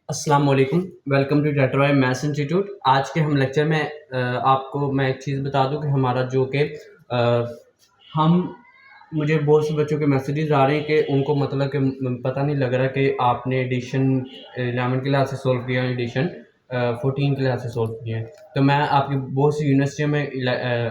अस्सलाम वालेकुम, welcome to डेट्रॉय maths institute. आज के हम लेक्चर में आपको मैं एक चीज़ बता दूं कि हमारा जो कि हम मुझे बहुत से बच्चों के मैसेजेस आ रहे हैं कि उनको मतलब कि पता नहीं लग रहा कि आपने एडिशन 11 क्लास से सॉल्व किया, एडिशन 14 क्लास से सॉल्व किया है। तो मैं आपकी बहुत सी यूनिवर्सिटियों में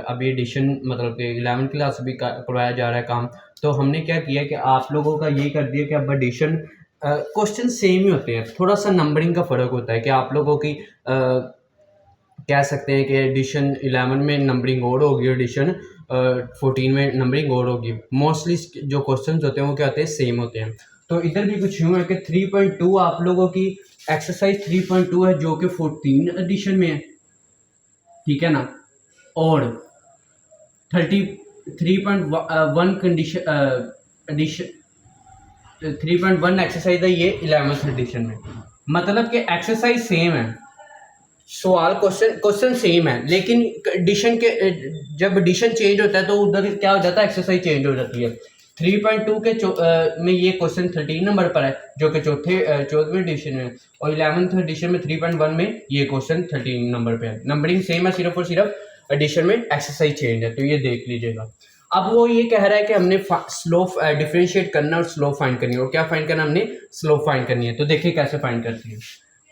अभी एडिशन मतलब कि 11 क्लास भी करवाया जा रहा है काम। तो हमने क्या किया कि आप लोगों का ये कर दिया कि अब एडिशन क्वेश्चन सेम ही होते हैं, थोड़ा सा नंबरिंग का फ़र्क होता है कि आप लोगों की कह सकते हैं कि एडिशन 11 में नंबरिंग और होगी, एडिशन 14 में नंबरिंग और होगी। मोस्टली जो क्वेश्चंस होते हैं वो क्या होते हैं, सेम होते हैं। तो इधर भी कुछ यूँ है कि 3.2 आप लोगों की एक्सरसाइज 3.2 है जो कि 14 एडिशन में है, ठीक है ना। और 3.1 कंडीशन एडिशन 3.1 एक्सरसाइज है ये 11th एडिशन में। मतलब कि एक्सरसाइज सेम है, सवाल क्वेश्चन सेम है, लेकिन एडिशन के जब एडिशन चेंज होता है तो उधर क्या हो जाता है, एक्सरसाइज चेंज हो जाती है। 3.2 के में ये क्वेश्चन 13 नंबर पर है जो कि चौदहवें एडिशन में, और 11th एडिशन में 3.1 में ये क्वेश्चन 13 नंबर पे है। नंबरिंग सेम है, सिर्फ और सिर्फ एडिशन में एक्सरसाइज चेंज है, तो ये देख लीजिएगा। अब वो ये कह रहा है कि हमने स्लोप डिफरेंशिएट करना और स्लोप फाइंड करनी है। और क्या फाइंड करना, हमने स्लोप फाइंड करनी है। तो देखिए कैसे फाइंड करती है।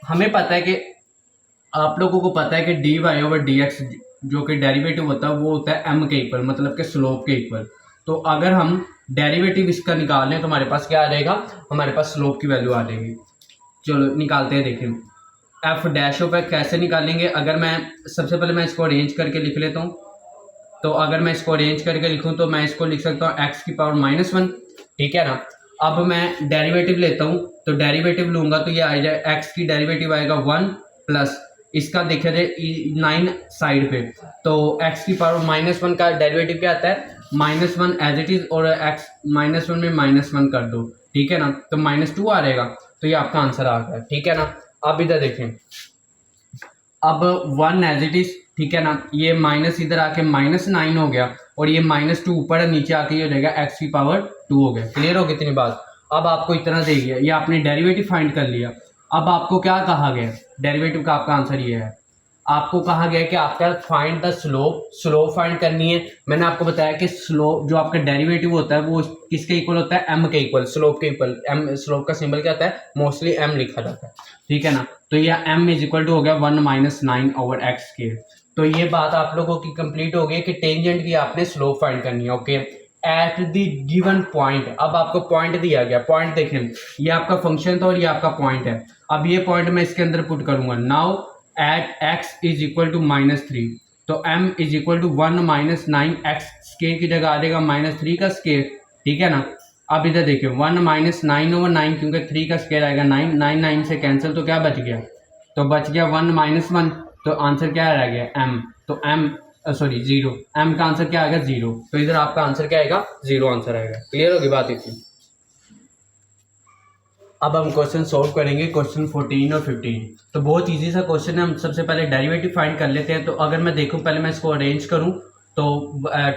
हमें पता है कि आप लोगों को पता है कि d y over d x जो कि डेरिवेटिव होता है वो होता है एम के इक्वल, मतलब कि स्लोप के इक्वल। तो अगर हम डेरिवेटिव इसका निकाल लें तो हमारे पास क्या आ जाएगा, हमारे पास स्लोप की वैल्यू आ जाएगी। चलो निकालते हैं, देखें एफ डैश ऑफ एक्स कैसे निकालेंगे। अगर मैं सबसे पहले मैं इसको अरेंज करके लिख लेता हूँ, तो अगर मैं इसको अरेंज करके लिखूँ तो मैं इसको लिख सकता हूँ एक्स की पावर -1, ठीक है ना। अब मैं डेरिवेटिव लेता हूँ, तो डेरिवेटिव लूंगा तो ये आ जाए एक्स की डेरिवेटिव आएगा 1 प्लस इसका देखा जाए 9 साइड पे, तो एक्स की पावर -1 का डेरिवेटिव क्या आता है, -1 एज इट इज, और एक्स -1 में -1 कर दो, ठीक है ना, तो -2 आ रहेगा। तो ये आपका आंसर आ गया, ठीक है ना। अब इधर देखें, अब 1 एज इट इज, ठीक है ना, ये माइनस इधर आके -9 हो गया, और ये -2 ऊपर नीचे आके ये हो जाएगा एक्स की पावर 2 हो गया। क्लियर हो गई इतनी बात। अब आपको इतना दे दिया, ये आपने डेरिवेटिव फाइंड कर लिया। अब आपको क्या कहा गया, डेरिवेटिव का आपका आंसर ये है। आपको कहा गया कि आपका find the slope, slope find करनी है। मैंने आपको बताया कि स्लोप जो आपका डेरिवेटिव होता है वो किसके इक्वल होता है, एम के इक्वल, स्लोप के इक्वल। एम स्लोप का सिंबल क्या होता है, मोस्टली एम लिखा जाता है, ठीक है ना। तो ये एम इज इक्वल टू हो गया 1 - 9 ओवर एक्स के। तो ये बात आप लोगों की कंप्लीट हो गई कि टेंजेंट की आपने स्लोप फाइंड करनी है, okay. At the given point, अब आपको पॉइंट दिया गया, पॉइंट देखें, ये आपका फंक्शन था और ये आपका पॉइंट है। अब ये पॉइंट मैं इसके अंदर पुट करूंगा। Now at x is equal to -3, तो m is equal to 1 - 9 x square की जगह आ जाएगा -3 का स्केयर, ठीक है ना। अब इधर देखिए 1 - 9 ओवर 9, क्योंकि 3 का स्केयर आएगा 9, 9 9 से कैंसिल, तो क्या बच गया, तो बच गया 1 - 1, तो आंसर क्या रह गया, m। तो m सॉरी 0, m का आंसर क्या आएगा 0। तो इधर आपका आंसर क्या आएगा, 0 आंसर आएगा। क्लियर होगी बात इतनी। अब हम क्वेश्चन सॉल्व करेंगे, क्वेश्चन 14 और 15। तो बहुत इजी सा क्वेश्चन है। हम सबसे पहले डेरिवेटिव फाइंड कर लेते हैं। तो अगर मैं देखूं, पहले मैं इसको अरेंज करूं, तो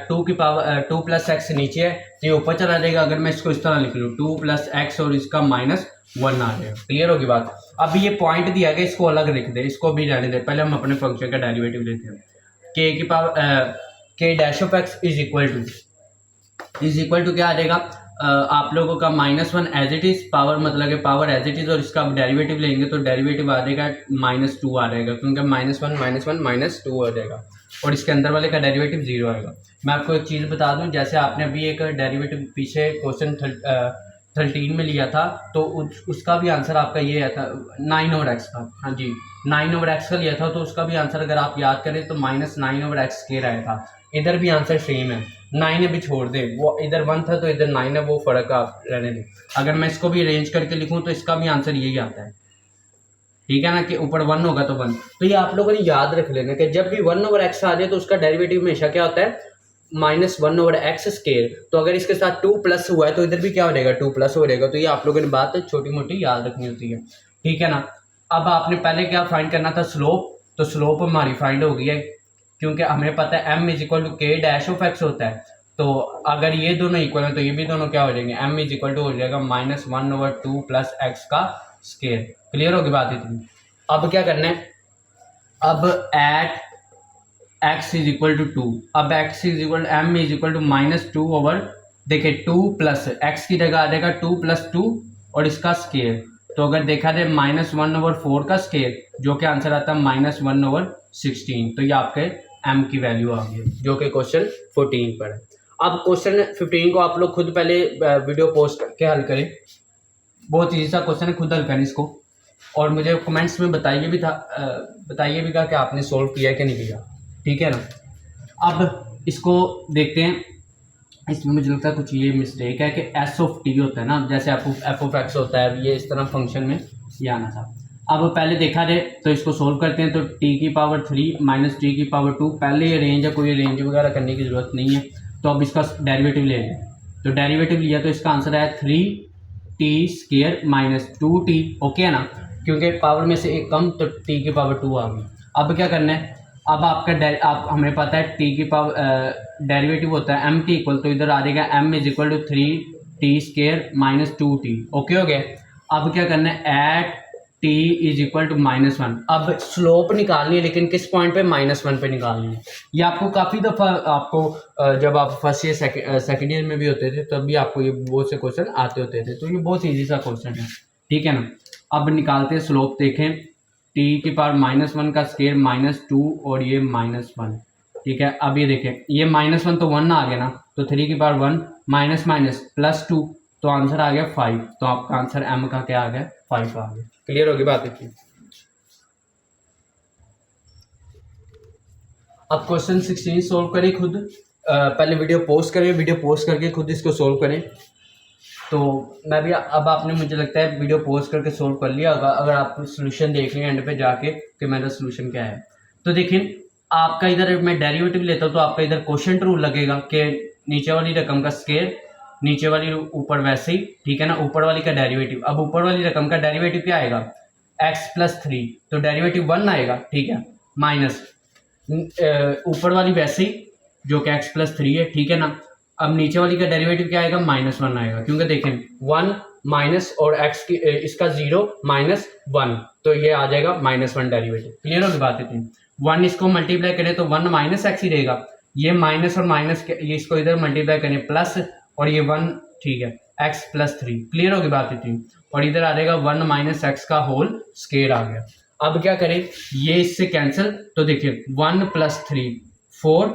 2 की पावर 2 + x नीचे है तो ये ऊपर चला जाएगा। अगर मैं इसको इस तरह लिख लूँ 2 + x और इसका -1 आ जाएगा। क्लियर होगी बात। अब ये पॉइंट दिया गया, इसको अलग लिख दे, इसको भी रहने दे। पहले हम अपने फंक्शन का डेरिवेटिव लेते हैं। के की पावर के dash of x is equal to क्या आ जाएगा, आप लोगों का -1 एज इट इज, पावर मतलब कि पावर एज इट इज, और इसका डेरिवेटिव लेंगे तो डेरिवेटिव आ जाएगा -2 आ जाएगा, क्योंकि -1 -2 आ जाएगा, और इसके अंदर वाले का डेरिवेटिव 0 आएगा। मैं आपको एक चीज़ बता दूं, जैसे आपने अभी एक डेरिवेटिव पीछे क्वेश्चन 13 में लिया था, तो उसका भी आंसर आपका ये आया था 9 ओवर एक्स का। हाँ जी, 9 ओवर एक्स का लिया था, तो उसका भी आंसर अगर आप याद करें तो -9 ओवर एक्स स्क्वायर आया था। इधर भी आंसर सेम है, 9 अभी छोड़ दे, वो इधर 1 था तो इधर 9 है, वो फर्क आप रहने दें। अगर मैं इसको भी अरेंज करके लिखूं तो इसका भी आंसर यही आता है, ठीक है ना, कि ऊपर 1 होगा तो 1। तो ये आप लोगों ने याद रख लेना कि जब भी 1 ओवर एक्स आ जाए तो उसका डेरिवेटिव हमेशा क्या होता है, -1 ओवर एक्स स्केयर। तो अगर इसके साथ 2 प्लस हुआ है तो इधर भी क्या हो जाएगा, 2 प्लस हो जाएगा। तो ये आप लोगों ने बात छोटी मोटी याद रखनी होती है, ठीक है ना। अब आपने पहले क्या फाइंड करना था, स्लोप। तो स्लोप हमारी फाइंड हो गई है, क्योंकि हमें पता है m इज इक्वल टू के डैश ऑफ एक्स होता है। तो अगर ये दोनों इक्वल है तो ये भी दोनों क्या हो जाएंगे, m इज इक्वल टू हो जाएगा -1 ओवर 2 प्लस एक्स का स्केयर। क्लियर होगी बात इतनी। अब क्या करना है, अब at x is equal to 2, अब x is equal m is equal to -2 over, देखिए 2 प्लस x की जगह आ जाएगा 2 + 2 और इसका स्केयर। तो अगर देखा जाए -1/4 का स्केयर, जो कि आंसर आता है -1/16। तो ये आपके m की वैल्यू आ गई, जो कि क्वेश्चन 14 पर है। अब क्वेश्चन 15 को आप लोग खुद पहले वीडियो पोस्ट करके हल करें, बहुत ईजी सा क्वेश्चन है, खुद हल करें इसको और मुझे कमेंट्स में बताइए भी कि आपने सोल्व किया है कि नहीं किया, ठीक है ना। अब इसको देखते हैं, इसमें मुझे लगता है कुछ ये मिस्टेक है कि एस ऑफ टी होता है ना, जैसे एफ ऑफ एक्स होता है, ये इस तरह फंक्शन में ये आना था। अब पहले देखा जाए तो इसको सोल्व करते हैं, तो टी की पावर 3 माइनस टी की पावर 2, पहले ये रेंज है, कोई रेंज वगैरह करने की ज़रूरत नहीं है। तो अब इसका डेरिवेटिव ले लें, तो डेरिवेटिव लिया तो इसका आंसर है 3t square minus 2t, okay है ना, क्योंकि पावर में से एक कम तो t की पावर 2 आ गई। अब क्या करना है, अब आप हमें पता है टी की पावर डेरिवेटिव होता है mt इक्वल, तो इधर आ जाएगा m is equal to 3t square minus 2t, okay हो गया। अब क्या करना है, at t is equal to -1, अब स्लोप निकालनी है, लेकिन किस पॉइंट पे, -1 पे निकालनी है। ये आपको काफ़ी दफ़ा जब आप फर्स्ट ईयर सेकेंड ईयर में भी होते थे तब भी आपको ये बहुत से क्वेश्चन आते होते थे, तो ये बहुत ईजी सा क्वेश्चन है, ठीक है ना। अब निकालते हैं स्लोप, देखें t की पावर -1 का स्केयर -2 और ये -1, ठीक है। अब ये देखें, ये -1 तो 1 आ गया ना, तो 3 की पावर 1 माइनस माइनस +2, तो आंसर आ गया 5। तो आपका आंसर m का क्या आ गया, 5 आ गया। क्लियर होगी बात इतनी। अब क्वेश्चन 16 सोल्व करें खुद, पहले वीडियो पोस्ट करें, वीडियो पोस्ट करके खुद इसको सोल्व करें। तो मैं भी, अब आपने मुझे लगता है वीडियो पोस्ट करके सोल्व कर लिया होगा, अगर आप सोल्यूशन देख लें एंड पे जाके कि मेरा सोल्यूशन क्या है। तो देखिए, आपका इधर मैं डेरिवेटिव लेता हूँ तो आपका इधर क्वोशिएंट रूल लगेगा कि नीचे वाली रकम का स्क्वायर, नीचे वाली ऊपर वैसे ही, ठीक है ना, ऊपर वाली का डेरिवेटिव। अब ऊपर वाली रकम का डेरिवेटिव क्या आएगा, x + 3, तो डेरिवेटिव 1 आएगा, ठीक है, माइनस ऊपर वाली वैसे ही जो कि x + 3 है, ठीक है ना। अब नीचे वाली का डेरिवेटिव क्या आएगा, -1 आएगा, क्योंकि देखें 1 माइनस और x की इसका 0 -1, तो ये आ जाएगा -1 डेरिवेटिव। क्लियर होगी बात इतनी। 1 इसको मल्टीप्लाई करें तो 1 - x ही रहेगा, ये माइनस और माइनस ये इसको इधर मल्टीप्लाई करें प्लस, और ये 1, ठीक है, x + 3। क्लियर होगी बात इतनी। और इधर आ जाएगा 1 - x का होल स्क्वायर आ गया। अब क्या करें, ये इससे कैंसिल, तो देखिए 1 + 3 4,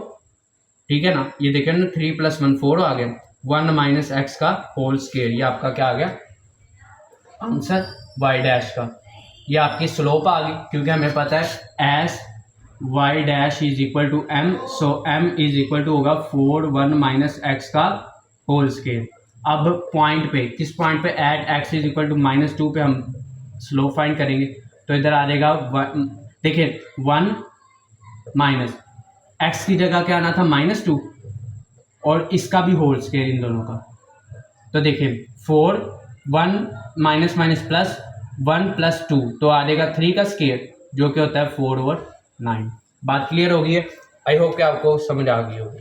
ठीक है ना, ये देखें ना, 3 + 1 4 आ गया, 1 - x का होल स्क्वायर, ये आपका क्या आ गया आंसर y' का। ये आपकी स्लोप आ गई, क्योंकि हमें पता है as y' is equal to m, so m is equal to होगा 4 1 - x का होल स्क्वायर। अब पॉइंट पे, किस पॉइंट पे, at x is equal to -2 पे हम स्लोप फाइंड करेंगे, तो इधर आ जाएगा देखिए 1 माइनस x की जगह क्या आना था, -2, और इसका भी होल स्क्वायर इन दोनों का। तो देखिए 4 1 माइनस माइनस प्लस 1 + 2, तो आ जाएगा 3 का स्क्वायर, जो कि होता है 4/9। बात क्लियर हो गई है, आई होप कि आपको समझ आ गई होगी।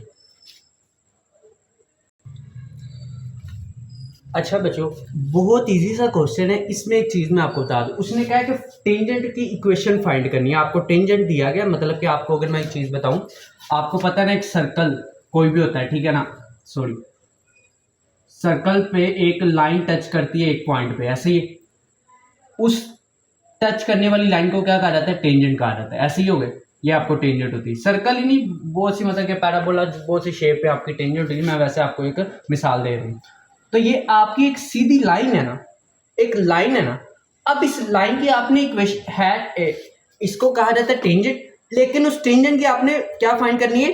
अच्छा बच्चों, बहुत इजी सा क्वेश्चन है, इसमें एक चीज़ मैं आपको बता दूं, उसने कहा है कि टेंजेंट की इक्वेशन फाइंड करनी है। आपको टेंजेंट दिया गया, मतलब कि आपको, अगर मैं एक चीज़ बताऊं, आपको पता है ना, एक सर्कल कोई भी होता है, ठीक है ना, सॉरी, सर्कल पे एक लाइन टच करती है एक पॉइंट पे, ऐसे ही उस टच करने वाली लाइन को क्या कहा जाता है, टेंजेंट कहा जाता है। ऐसे ही हो गए, ये आपको टेंजेंट होती है। सर्कल ही नहीं, बहुत सी, मतलब कि पैराबोला, बहुत सी शेप पे आपकी टेंजेंट होती है। मैं वैसे आपको एक मिसाल दे रहा हूँ। तो ये आपकी एक सीधी लाइन है ना, एक लाइन है ना। अब इस लाइन की आपने इक्वेशन है, इसको कहा जाता है टेंजेंट, लेकिन उस टेंजेंट की आपने क्या फाइंड करनी है,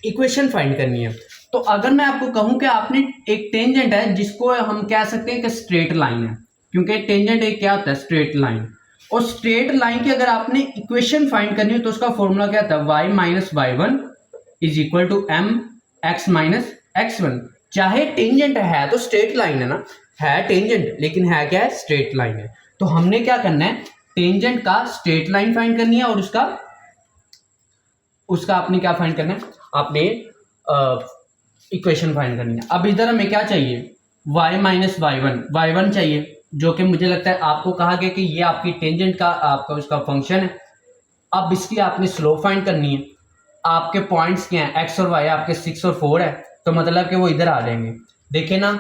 इक्वेशन फाइंड करनी है। तो अगर मैं आपको कहूं कि आपने एक टेंजेंट है जिसको हम कह सकते हैं कि स्ट्रेट लाइन है, क्योंकि टेंजेंट एक क्या होता है, स्ट्रेट लाइन। और स्ट्रेट लाइन की अगर आपने इक्वेशन फाइंड करनी हो तो उसका फॉर्मूला क्या होता है, y - y1 is equal to mx - x1। चाहे टेंजेंट है तो स्ट्रेट लाइन है ना, है टेंजेंट, लेकिन है क्या है, स्ट्रेट लाइन है। तो हमने क्या करना है, टेंजेंट का स्ट्रेट लाइन फाइंड करनी है, और उसका आपने क्या फाइंड करना है, आपने इक्वेशन फाइंड करनी है। अब इधर हमें क्या चाहिए, y - y1 चाहिए, जो कि मुझे लगता है आपको कहा गया कि ये आपकी टेंजेंट का आपका उसका फंक्शन है। अब इसकी आपने स्लोप फाइंड करनी है। आपके पॉइंट्स क्या हैं, एक्स और वाई आपके 6 और 4 है, तो मतलब कि वो इधर आ जाएंगे। देखिए ना,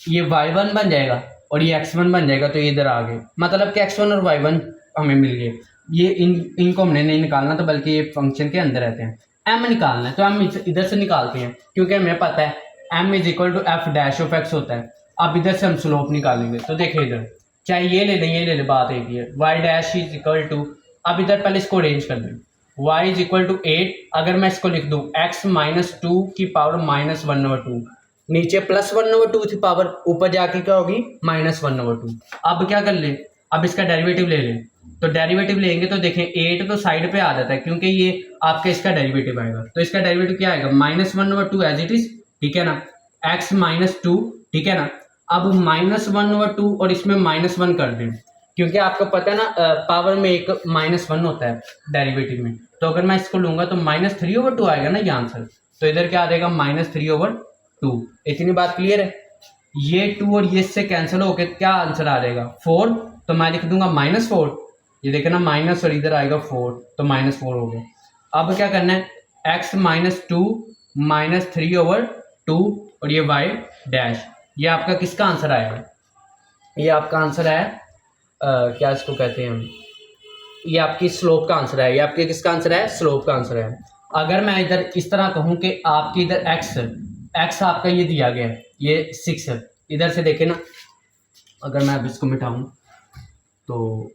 ये y1 बन जाएगा और ये x1 बन जाएगा, तो ये इधर आ गए, मतलब कि x1 और y1 हमें मिल गए। ये इनको हमने नहीं निकालना तो बल्कि ये फंक्शन के अंदर रहते हैं। m निकालना है तो हम इधर से निकालते हैं, क्योंकि हमें पता है m is equal to f dash of x होता है। अब इधर से हम स्लोप निकालेंगे, तो देखिए इधर चाहे ये ले लें, बात एक ही है। y dash is equal to, अब इधर पहले इसको अरेंज कर दें, y इज इक्वल टू 8। अगर मैं इसको लिख दूं x माइनस टू की पावर माइनस 1/2, नीचे प्लस 1/2 थी पावर, ऊपर जाके क्या होगी माइनस 1/2। अब क्या कर लें, अब इसका डेरिवेटिव ले लें, तो डेरिवेटिव लेंगे तो देखें 8 तो साइड पे आ जाता है, क्योंकि ये आपका इसका डेरिवेटिव आएगा। तो इसका डेरिवेटिव क्या आएगा, माइनस 1/2 एज इट इज, ठीक है ना, x माइनस टू, ठीक है ना। अब माइनस 1/2 और इसमें माइनस 1 कर दें, क्योंकि आपको पता है ना पावर में एक माइनस 1 होता है डेरिवेटिव में। तो अगर मैं इसको लूंगा तो माइनस 3/2 आएगा ना ये आंसर। तो इधर क्या आ जाएगा, माइनस 3/2। इतनी बात क्लियर है। ये 2 और ये इससे कैंसिल होकर क्या आंसर आ जाएगा, 4। तो मैं लिख दूंगा -4। ये देखे ना, माइनस और इधर आएगा 4, तो -4 हो गया। अब क्या करना है, x माइनस 2 माइनस 3/2 और ये y डैश, ये आपका किसका आंसर आएगा, ये आपका आंसर है क्या इसको कहते हैं हम, ये आपकी स्लोप का आंसर है। ये आपके किसका आंसर है, स्लोप का आंसर है। अगर मैं इधर इस तरह कहूँ कि आपकी इधर x आपका ये दिया गया है, ये 6 है। इधर से देखें ना, अगर मैं अब इसको मिटाऊँ तो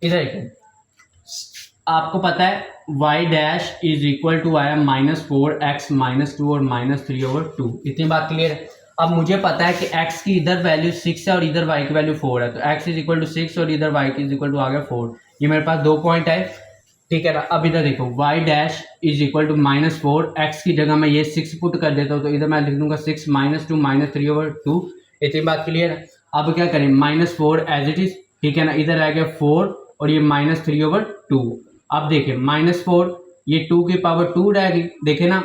इधर देखें, आपको पता है y dash is equal to आया -4 x माइनस 2 और -3/2। इतनी बात क्लियर है। अब मुझे पता है कि x की इधर वैल्यू 6 है और इधर y की वैल्यू 4 है, तो x इज इक्वल टू 6 और इधर y इज इक्वल टू आ गया 4। ये मेरे पास 2 पॉइंट है, ठीक है ना। अब इधर देखो y dash is equal to -4, x की जगह मैं ये 6 पुट कर देता हूँ, तो इधर मैं लिख दूंगा 6 माइनस 2 माइनस 3/2। इतनी बात क्लियर है। अब क्या करें, -4 एज इट इज, ठीक है ना, इधर आ गया 4 और ये -3/2। अब देखें -4, ये 2 की पावर 2 रहेगी, देखें ना।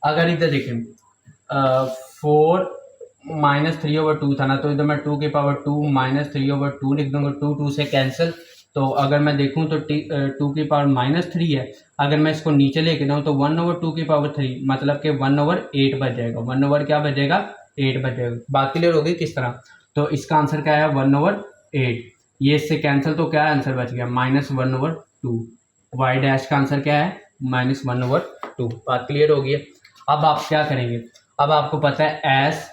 अगर इधर देखें 4 -3/2 था ना, तो इधर मैं 2 की पावर 2 -3/2 लिख दूंगा। 2 से कैंसिल, तो अगर मैं देखूं तो 2 की पावर -3 है। अगर मैं इसको नीचे लेके जाऊँ तो 1/2 की पावर 3, मतलब कि 1/8 बच जाएगा। 1 क्या बचेगा, 8 बचेगा। बात क्लियर होगी किस तरह। तो इसका आंसर क्या है, 1/8। ये इससे कैंसिल, तो क्या आंसर बच गया, -1/2। वाई डैश का आंसर क्या है, -1/2। बात क्लियर होगी। अब आप क्या करेंगे, अब आपको पता है as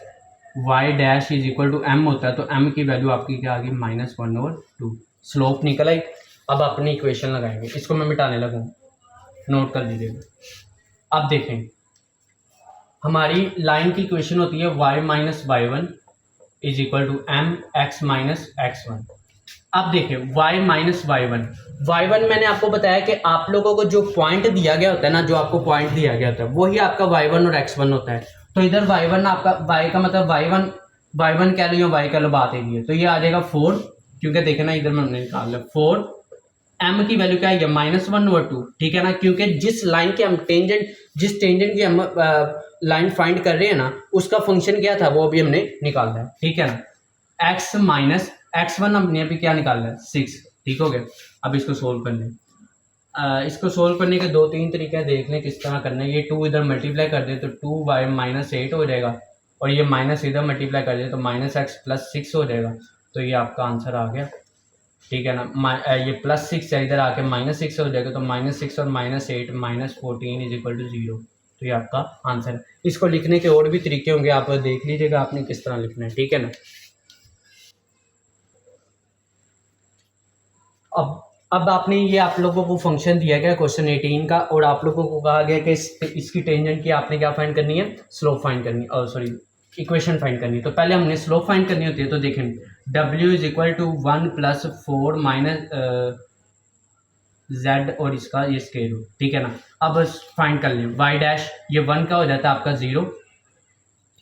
y dash is equal to m होता है, तो एम की वैल्यू आपकी क्या आ गई, -1/2। स्लोप निकल आई। अब अपनी इक्वेशन लगाएंगे, इसको मैं मिटाने लगूँ, नोट कर लीजिएगा। अब देखें, हमारी लाइन की इक्वेशन होती है y minus y1 is equal to m x minus x1। अब देखें y माइनस y1 मैंने आपको बताया कि आप लोगों को जो पॉइंट दिया गया होता है ना, जो आपको पॉइंट दिया गया होता है वही आपका y1 और x1 होता है। तो इधर y1 आपका y का मतलब y1 कह लो या y कह लो, बात एक ही है। तो ये आ जाएगा 4, क्योंकि देखे ना इधर में हमने निकाल लिया 4। m की वैल्यू क्या है, -1/2, ठीक है ना, क्योंकि जिस लाइन के हम जिस टेंजेंट की हम लाइन फाइंड कर रहे हैं ना, उसका फंक्शन क्या था वो अभी हमने निकालना है, ठीक है ना। x माइनस x1 हमने अभी क्या निकालना है, 6, ठीक हो गया। अब इसको सोल्व कर लें। इसको सोल्व करने के 2-3 तरीके हैं, देख लें किस तरह करना है। ये 2 इधर मल्टीप्लाई कर दे तो 2y माइनस 8 हो जाएगा, और ये माइनस इधर मल्टीप्लाई कर दे तो -x प्लस 6 हो जाएगा। तो ये आपका आंसर आ गया, ठीक है ना। ये +6 है, इधर आके -6 हो जाएगा, तो -6 और -8 -14 इज इक्वल टू 0। तो ये आपका आंसर है। इसको लिखने के और भी तरीके होंगे, आप देख लीजिएगा आपने किस तरह लिखना है, ठीक है ना। अब आपने ये आप लोगों को फंक्शन दिया गया क्वेश्चन 18 का, और आप लोगों को कहा गया कि इसकी टेंजेंट की आपने क्या फाइंड करनी है, स्लोप फाइंड करनी, और सॉरी इक्वेशन फाइंड करनी है। तो पहले हमने स्लोप फाइंड करनी होती है। तो देखें w is equal to 1 + 4 minus z और इसका ये स्क्वायर रूट, ठीक है ना। अब फाइंड कर लें y डैश, ये 1 का हो जाता है आपका 0,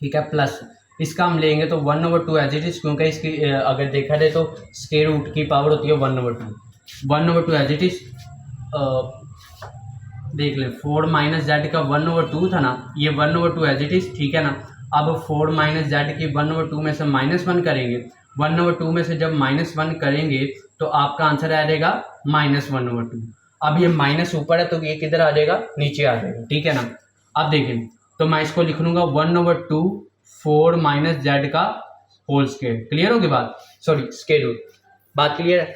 ठीक है, प्लस इसका हम लेंगे तो 1/2 एज इट इज, क्योंकि इसकी अगर देखा जाए तो स्क्वायर रूट की पावर होती है 1/2 एज इट इज। देख ले 4 - z का 1/2 था ना, ये 1/2 एज इट इज, ठीक है ना। अब 4 माइनस जेड की 1/2 में से -1 करेंगे, 1/2 में से जब -1 करेंगे तो आपका आंसर आ जाएगा -1/2। अब ये माइनस ऊपर है तो ये किधर आ जाएगा, नीचे आ जाएगा, ठीक है ना। अब देखिए तो मैं इसको लिख लूंगा 1/2 4 माइनस जेड का होल स्क्वायर। क्लियर होगी बात, सॉरी स्क्वायर रूट, बात क्लियर है।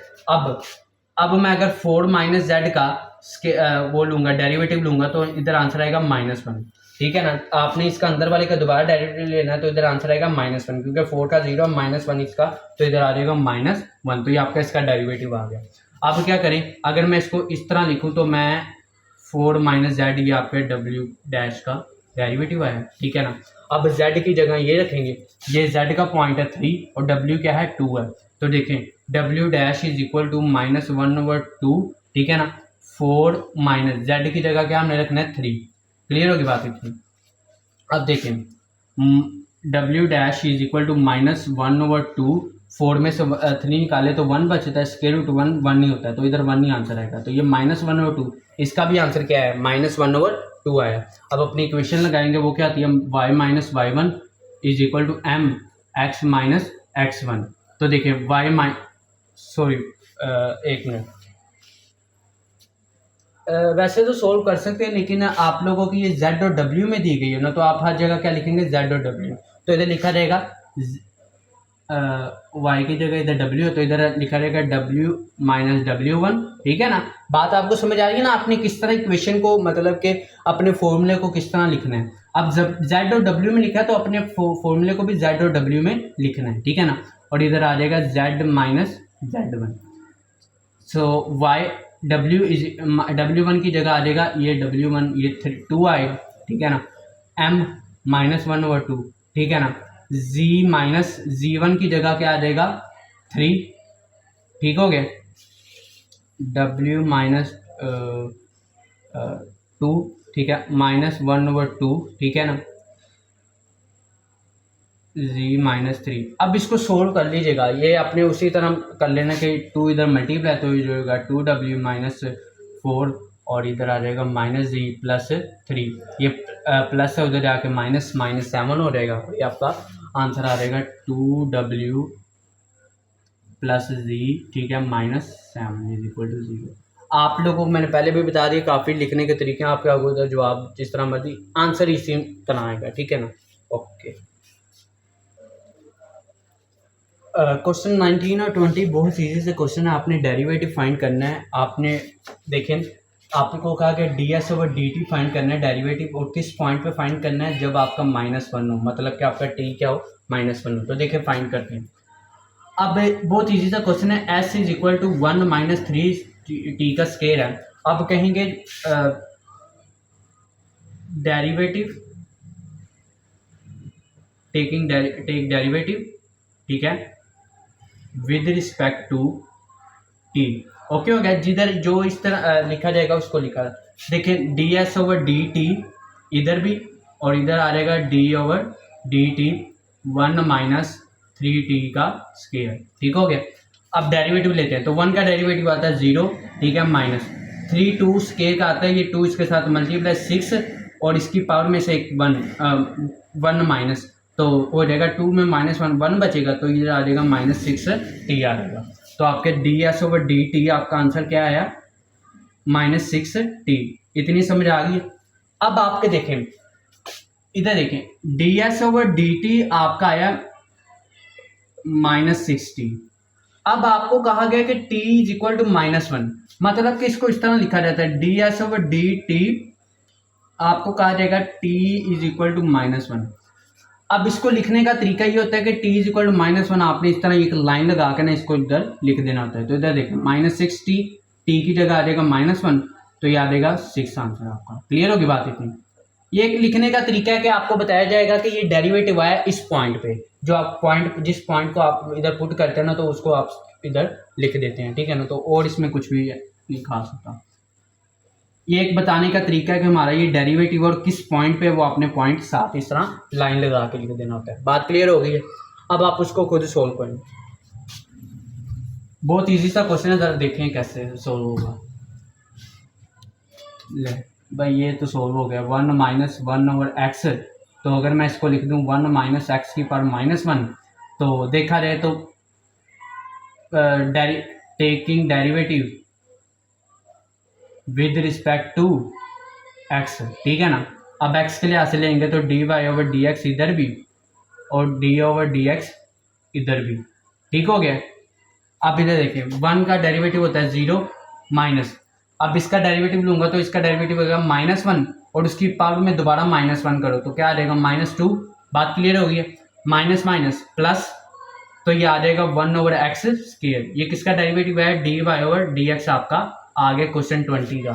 अब मैं अगर 4 माइनस जेड का वो लूंगा, डेरिवेटिव लूंगा, तो इधर आंसर आएगा -1, ठीक है ना। आपने इसका अंदर वाले का दोबारा डेरिवेटिव लेना है तो इधर आंसर आएगा -1, क्योंकि 4 का 0 -1 इसका, तो इधर आ जाएगा -1, तो ये आपका इसका डेरिवेटिव आ गया। अब क्या करें, अगर मैं इसको इस तरह लिखूं तो मैं 4 माइनस जेड ये आपके डब्ल्यू डैश का डेरिवेटिव आया, ठीक है ना। अब z की जगह ये रखेंगे, ये z का पॉइंट है 3 और w क्या है 2 है, तो देखें w dash is equal to -1/2, ठीक है ना। 4 माइनस z की जगह क्या हमने रखना है 3। क्लियर होगी बात इतनी। अब देखें w dash is equal to -1/2, 4 में से 3 निकाले तो 1 बचता है, स्क्वायर रूट 1 ही होता है, तो इधर 1 ही आंसर आएगा। तो ये -1/2, इसका भी आंसर क्या है -1/2 आया। अब अपनी इक्वेशन लगाएंगे, वो क्या आती है y minus y1 is equal to m x minus x1। तो देखिए एक मिनट, वैसे तो सोल्व कर सकते हैं, लेकिन आप लोगों की ये z और w में दी गई है ना, तो आप हर जगह क्या लिखेंगे z और w, तो इधर लिखा रहेगा y की जगह इधर w है तो इधर लिखा रहेगा w माइनस w1, ठीक है ना। बात आपको समझ आ रही है ना, आपने किस तरह इक्वेशन को मतलब कि अपने फॉर्मूले को किस तरह लिखना है। अब जब z और w में लिखा है तो अपने फॉर्मूले को भी z और w में लिखना है, ठीक है ना। और इधर आ जाएगा z माइनस z1, सो y w1 की जगह आ जाएगा ये w1 ये 2 आएगा, ठीक है ना। m -1/2, ठीक है ना। z माइनस z1 की जगह क्या आ जाएगा 3, ठीक हो गया। w माइनस 2, ठीक है, -1/2, ठीक है ना। z माइनस 3, अब इसको सोल्व कर लीजिएगा, ये अपने उसी तरह कर लेना कि 2 इधर मल्टीप्लाई तो ये जो होगा 2w माइनस 4 और इधर आ जाएगा -z प्लस 3, ये प्लस है उधर जाके -7 हो जाएगा, ये आपका आंसर आ जाएगा 2w प्लस z, ठीक है, -7 इज इक्वल टू 0। आप लोगों को मैंने पहले भी बता दिया, काफ़ी लिखने के तरीके हैं, आपके आगे जवाब जिस तरह मर्जी, आंसर इसी तरह आएगा, ठीक है ना। ओके, क्वेश्चन 19 और 20 बहुत ईजी से क्वेश्चन है, आपने डेरिवेटिव फाइंड करना है। आपने देखें आपको कहा कि ds/dt फाइंड करना है डेरिवेटिव, और किस पॉइंट पे फाइंड करना है, जब आपका -1 हो, मतलब कि आपका t क्या हो -1 हो। तो देखिए फाइंड करते हैं। अब बहुत ईजी सा क्वेश्चन है, s is equal to 1 minus 3t का स्क्वायर है। अब कहेंगे डेरिवेटिव टेक डेरिवेटिव, ठीक है, with respect to t। Okay हो गया, जिधर जो इस तरह लिखा जाएगा उसको लिखा। देखिए ds/dt इधर भी और इधर आ जाएगा d/dt 1 माइनस 3t का स्क्वायर, ठीक हो गया। अब डेरिवेटिव लेते हैं तो 1 का डेरिवेटिव आता है 0, ठीक है, -3 2 स्क्वायर का आता है, ये 2 इसके साथ मल्टीप्लाई 6 और इसकी पावर में से एक 1 माइनस, तो हो जाएगा 2 में -1 बचेगा, तो इधर आ जाएगा -6t आ जाएगा। तो आपके ds/dt आपका आंसर क्या आया -6t। इतनी समझ आ गई। अब आपके देखें इधर देखें ds/dt आपका आया -6t। अब आपको कहा गया कि t इज इक्वल टू -1, मतलब कि इसको इस तरह लिखा जाता है ds/dt आपको कहा जाएगा t इज इक्वल टू -1। अब इसको लिखने का तरीका ये होता है कि t इज इक्वल टू -1 आपने इस तरह एक लाइन लगा के ना इसको इधर लिख देना होता है। तो इधर देखें -6t, t की जगह आ जाएगा -1, तो ये आ जाएगा 6 आंसर आपका। क्लियर होगी बात इतनी। ये एक लिखने का तरीका है कि आपको बताया जाएगा कि ये डेरिवेटिव आया इस पॉइंट पे, जो आप पॉइंट जिस पॉइंट को आप इधर पुट करते हैं ना, तो उसको आप इधर लिख देते हैं, ठीक है ना। तो और इसमें कुछ भी नहीं खास होता। ये एक बताने का तरीका है कि हमारा ये डेरिवेटिव और किस पॉइंट पे वो अपने पॉइंट साथ इस तरह लाइन लगा के लिख देना होता है। बात क्लियर हो गई है। अब आप उसको खुद सोल्व करें, बहुत इजी सा क्वेश्चन है, जरा देखें कैसे सोल्व होगा। ले भाई ये तो सोल्व हो गया, 1 - 1/x तो अगर मैं इसको लिख दूँ 1 माइनस एक्स की पावर -1, तो देखा जाए तो taking derivative with respect to x, ठीक है ना। अब एक्स के लिए हासिल लेंगे तो d y over d x इधर भी और डी ओवर डी एक्स इधर भी, ठीक हो गया। अब इधर देखिए 1 का डेरिवेटिव होता है 0 माइनस, अब इसका डेरिवेटिव लूंगा तो इसका डेरिवेटिव होगा -1 और उसकी पावर में दोबारा -1 करो तो क्या आ जाएगा -2। बात क्लियर होगी। माइनस माइनस प्लस, तो ये आ जाएगा 1 ओवर एक्स स्क्वायर। ये किसका डेरिवेटिव है? D y over d x आपका आ गया क्वेश्चन 20 का।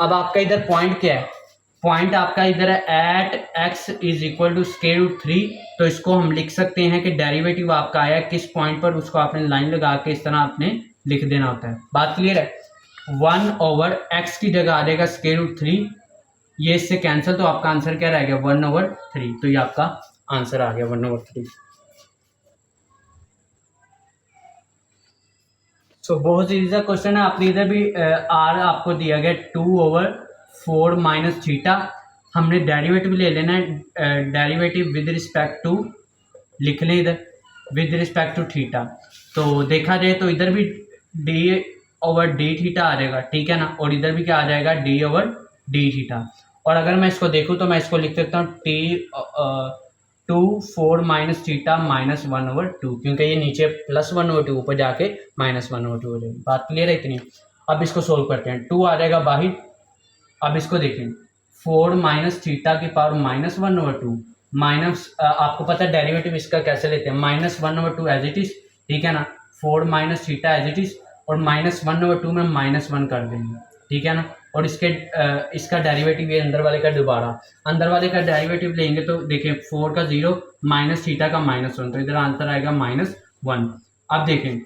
अब आपका इधर पॉइंट क्या है? पॉइंट आपका इधर है at x is equal to square root 3, तो इसको हम लिख सकते हैं कि डेरिवेटिव आपका आया किस पॉइंट पर, उसको आपने लाइन लगा के इस तरह आपने लिख देना होता है। बात क्लियर है। 1 ओवर एक्स की जगह आ जाएगा स्क्वायर रूट 3, ये इससे कैंसिल, तो आपका आंसर क्या रह गया 1 ओवर 3, तो ये आपका आंसर आ गया 1 ओवर 3। सो बहुत इजी सा क्वेश्चन है। आपने इधर भी आर आपको दिया गया 2 ओवर 4 माइनस थीटा, हमने डेरिवेटिव ले लेना है, डेरिवेटिव विद रिस्पेक्ट टू लिख लें इधर विद रिस्पेक्ट टू थीटा। तो देखा जाए तो इधर भी डी ओवर डी थीटा आ जाएगा, ठीक है ना, और इधर भी क्या आ जाएगा डी ओवर डी थीटा। और अगर मैं इसको देखूँ तो मैं इसको लिख सकता हूँ टी 2 4 माइनस थीटा -1 ओवर 2, क्योंकि ये नीचे +1 ओवर 2 ऊपर जाके -1 ओवर 2 हो जाएगी। बात क्लियर है इतनी। अब इसको सोल्व करते हैं। 2 आ जाएगा बाहर। अब इसको देखें 4 माइनस थीटा की पावर -1 ओवर 2 माइनस, आपको पता है डेरिवेटिव इसका कैसे लेते हैं, -1 ओवर 2 एज इट इज, ठीक है ना, 4 minus theta as it is, और -1 ओवर 2 में -1 कर देंगे, ठीक है ना। और इसके इसका डेरिवेटिव ये अंदर वाले का दोबारा, अंदर वाले का डेरिवेटिव लेंगे तो देखें 4 का 0 माइनस थीटा का -1, तो इधर आंसर आएगा -1। अब देखें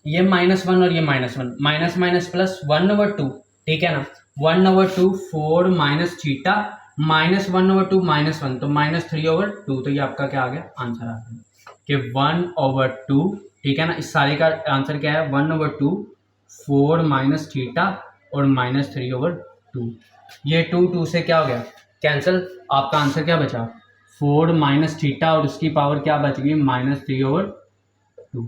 ये -1 और ये -1, माइनस माइनस प्लस 1 ओवर 2, ठीक है ना, 1 ओवर 2 4 माइनस थीटा -1 ओवर 2 -1, तो -3 ओवर 2, तो ये आपका क्या आ गया आंसर आ गया कि 1 ओवर 2, ठीक है ना। इस सारे का आंसर क्या है 1 ओवर 2 4 माइनस थीटा और -3 ओवर 2। ये 2 2 से क्या हो गया कैंसिल, आपका आंसर क्या बचा 4 माइनस थीटा और उसकी पावर क्या बच गई -3 ओवर 2।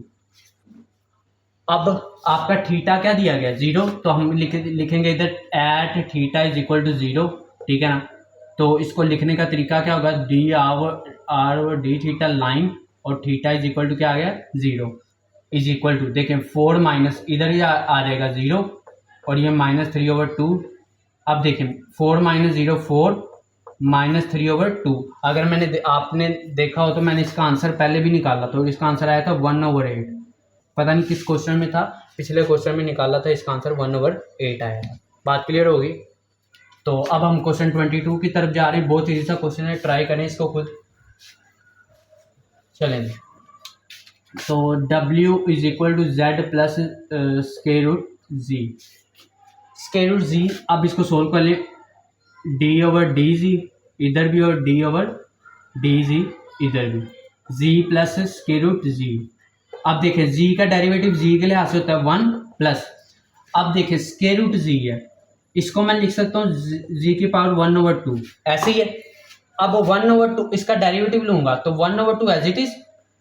अब आपका थीटा क्या दिया गया 0, तो हम लिखेंगे इधर at theta is equal to 0, ठीक है ना। तो इसको लिखने का तरीका क्या होगा D R over D theta line और थीटा इज इक्वल टू क्या आ गया 0 इज इक्वल टू, देखें 4 माइनस इधर ही आ जाएगा 0 और ये -3 ओवर 2। अब देखें 4 माइनस 0 4 -3 ओवर 2। अगर आपने देखा हो तो मैंने इसका आंसर पहले भी निकाला, तो इसका आंसर आया था 1 ओवर 8, पता नहीं किस क्वेश्चन में था, पिछले क्वेश्चन में निकाला था, इसका आंसर 1 ओवर 8 आया था। बात क्लियर होगी। तो अब हम क्वेश्चन 22 की तरफ जा रहे हैं। बहुत ईजी सा क्वेश्चन है, ट्राई करें इसको खुद। चलें, तो W is equal to Z plus square root Z, square root Z। अब इसको सोल्व कर ले, D ओवर डी जी इधर भी और D ओवर डी जी इधर भी, Z plus square root Z। अब देखें Z का डेरिवेटिव Z के लिए हासिल होता है 1 प्लस, अब देखें स्क्वायर रूट Z है, इसको मैं लिख सकता हूँ Z की पावर 1 ओवर 2, ऐसे ही है। अब 1 ओवर 2 इसका डेरिवेटिव लूंगा तो 1 over 2 as it is,